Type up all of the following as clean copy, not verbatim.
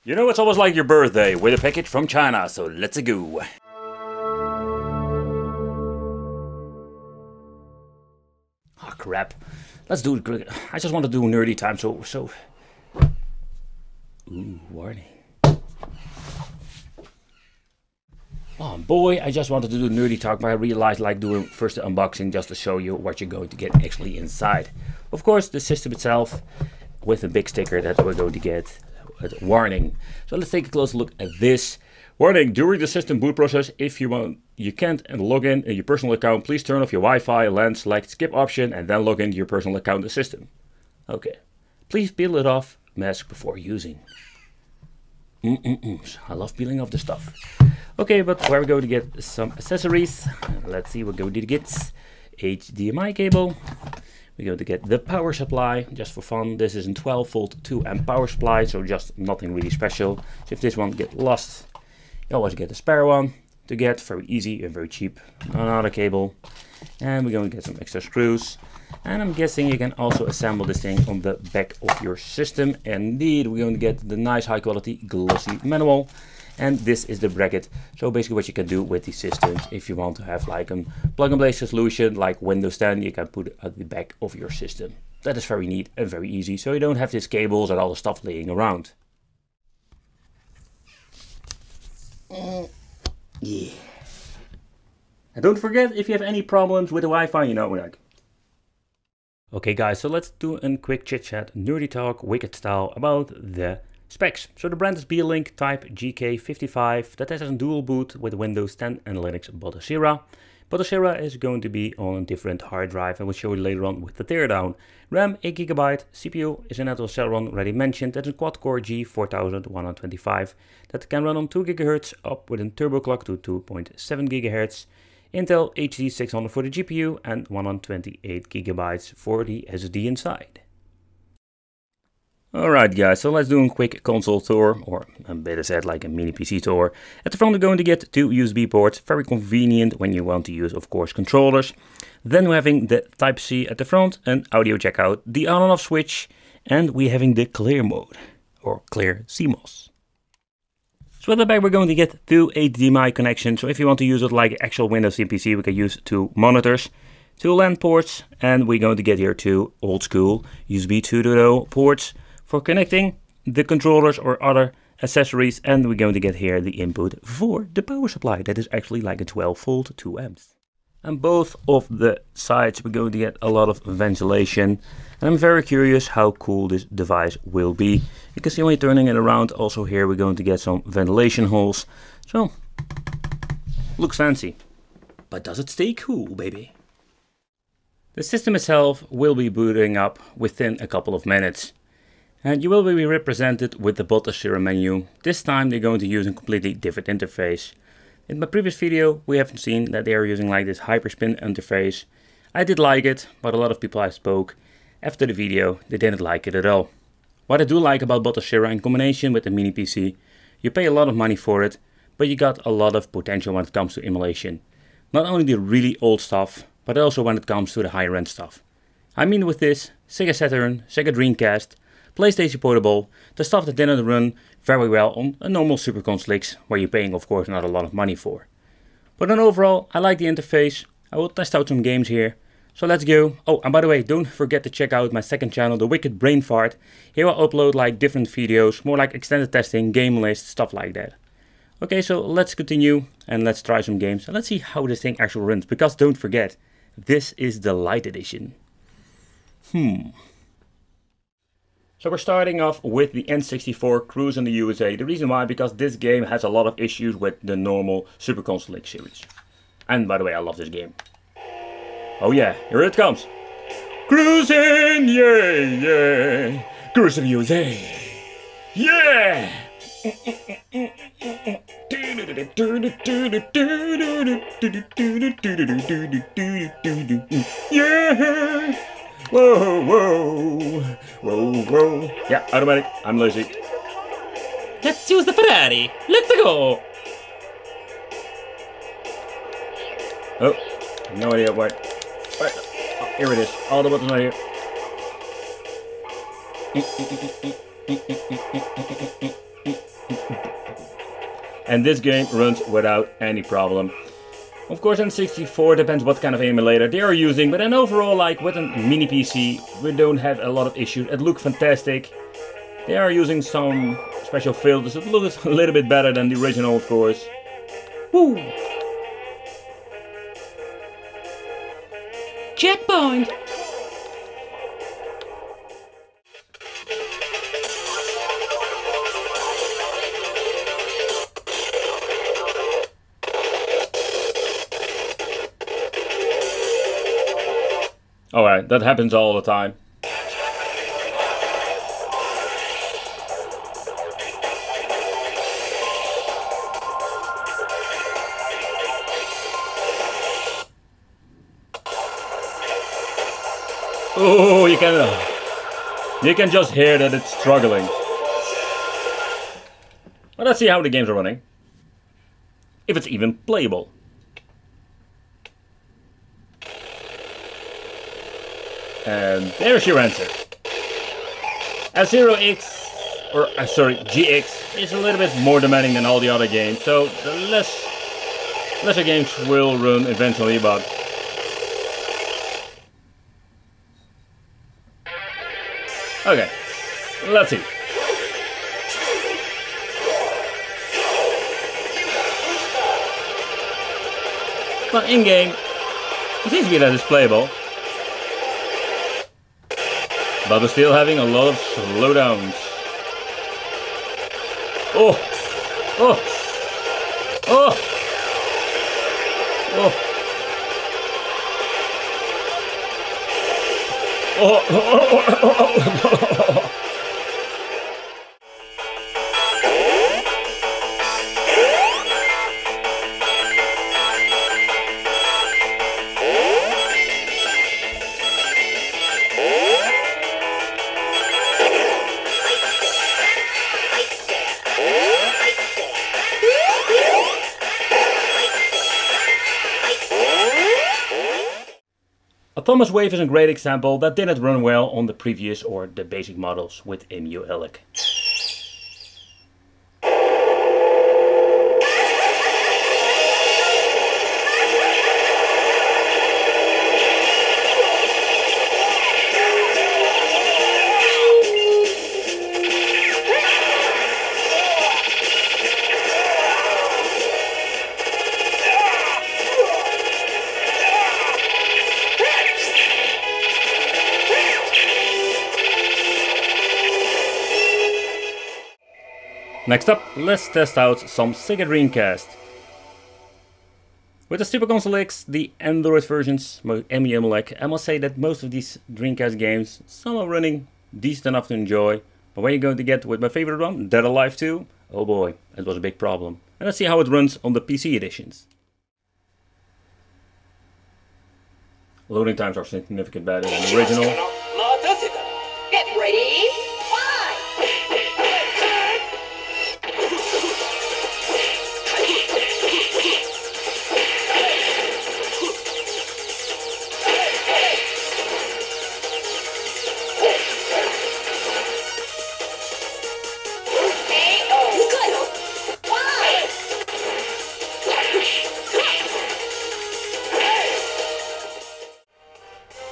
You know, it's almost like your birthday with a package from China, so let's go. Oh crap. Let's do it. I just want to do nerdy time, so... Ooh, warning. Oh boy, I just wanted to do nerdy talk, but I realized like doing first the unboxing just to show you what you're going to get actually inside. Of course, the system itself with a big sticker that we're going to get. Warning. So let's take a close look at this. Warning, during the system boot process, if you can't log in your personal account, please turn off your Wi-Fi, LAN, select skip option, and then log into your personal account in the system. Okay. Please peel it off, mask before using. I love peeling off the stuff. Okay, but we're going to get some accessories. Let's see, we're going to get HDMI cable. We're going to get the power supply, just for fun. This is a 12 volt 2 amp power supply, so just nothing really special. So if this one gets lost, you always get a spare one to get, very easy and very cheap. Another cable, and we're going to get some extra screws. And I'm guessing you can also assemble this thing on the back of your system. Indeed, we're going to get the nice high quality glossy manual. And this is the bracket. So basically what you can do with these systems, if you want to have like a plug and play solution like Windows 10, you can put it at the back of your system. That is very neat and very easy, so you don't have these cables and all the stuff laying around. Yeah. And don't forget, if you have any problems with the Wi-Fi, you know, like. Okay guys, so let's do a quick chit chat, nerdy talk, wicked style about the specs. So the brand is B-Link type GK55 that has a dual boot with Windows 10 and Linux Botocera. Botocera is going to be on a different hard drive and we'll show you later on with the teardown. RAM 8GB, CPU is an Intel Celeron already mentioned, that's a quad-core G4125 that can run on 2 GHz up with a turbo clock to 2.7 GHz. Intel HD 600 for the GPU and 128GB for the SSD inside. Alright guys, so let's do a quick console tour, or better said like a mini PC tour. At the front we're going to get 2 USB ports, very convenient when you want to use of course controllers. Then we're having the Type-C at the front, an audio jack out, the on and off switch, and we're having the clear mode, or clear CMOS. So at the back we're going to get 2 HDMI connections, so if you want to use it like actual Windows PC we can use 2 monitors. 2 LAN ports, and we're going to get here 2 old school USB 2.0 ports for connecting the controllers or other accessories, and we're going to get here the input for the power supply that is actually like a 12 volt 2 amps. And both of the sides we're going to get a lot of ventilation, and I'm very curious how cool this device will be. You can see when you're turning it around, also here we're going to get some ventilation holes. So looks fancy, but does it stay cool, baby? The system itself will be booting up within a couple of minutes. And you will be represented with the Botocera menu. This time they're going to use a completely different interface. In my previous video we have seen that they are using like this hyperspin interface. I did like it, but a lot of people I spoke after the video, they didn't like it at all. What I do like about Botocera in combination with the mini PC, you pay a lot of money for it, but you got a lot of potential when it comes to emulation. Not only the really old stuff, but also when it comes to the higher end stuff. I mean with this, Sega Saturn, Sega Dreamcast, PlayStation Portable, the stuff that didn't run very well on a normal Super Consoles, where you're paying of course not a lot of money for. But then overall, I like the interface. I will test out some games here. So let's go. Oh, and by the way, don't forget to check out my second channel, The Wicked Brain Fart. Here I'll upload like different videos, more like extended testing, game lists, stuff like that. Okay, so let's continue and let's try some games and let's see how this thing actually runs, because don't forget, this is the light edition. So we're starting off with the N64 Cruise in the USA. The reason why, because this game has a lot of issues with the normal Super Console series. And by the way, I love this game. Oh yeah, here it comes. Cruising, yeah, yeah. Cruise in the USA. Yeah! Yeah! Whoa, whoa, whoa, whoa. Yeah, automatic. I'm lazy. Let's use the Ferrari. Let's go. Oh, no idea what. Oh, here it is. All the buttons right here. and this game runs without any problem. Of course, on 64 depends what kind of emulator they are using, but then overall, like with a mini PC, we don't have a lot of issues. It looks fantastic. They are using some special filters. It looks a little bit better than the original, of course. Woo! Checkpoint! Alright, that happens all the time. Oh, you can just hear that it's struggling. Well, let's see how the games are running. If it's even playable. And there's your answer. F0X, or sorry, GX is a little bit more demanding than all the other games, so the lesser games will run eventually, but okay, let's see. Well, in-game, it seems to be that it's playable. But we're still having a lot of slowdowns. Oh! Oh! Oh! Oh! Oh! Oh! A Thomas Wave is a great example that didn't run well on the previous or the basic models with Emulation. Next up, let's test out some Sega Dreamcast. With the Super Console X, the Android versions, Emulation, I must say that most of these Dreamcast games, some are running decent enough to enjoy. But when you're going to get with my favorite one, Dead Alive 2, oh boy, it was a big problem. And let's see how it runs on the PC editions. Loading times are significantly better than the original. Get ready,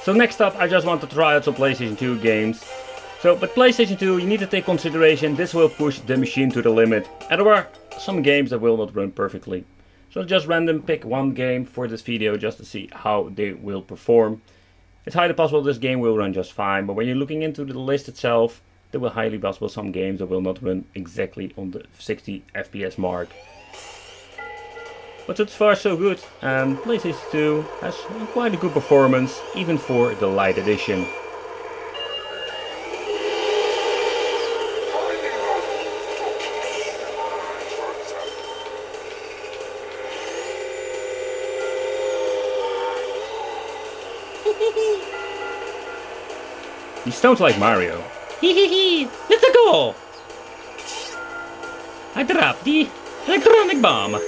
So next up, I just want to try out some PlayStation 2 games. So, but PlayStation 2, you need to take consideration, this will push the machine to the limit. And there are some games that will not run perfectly. So just random pick one game for this video just to see how they will perform. It's highly possible this game will run just fine, but when you're looking into the list itself, there will highly possible some games that will not run exactly on the 60 FPS mark. But so far so good, and PlayStation 2 has quite a good performance, even for the light edition. He sounds like Mario. Hehehe, let's go! I dropped the electronic bomb.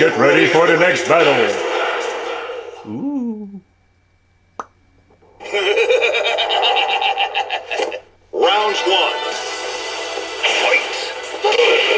get ready for the next battle. Ooh. Round 1. Fight!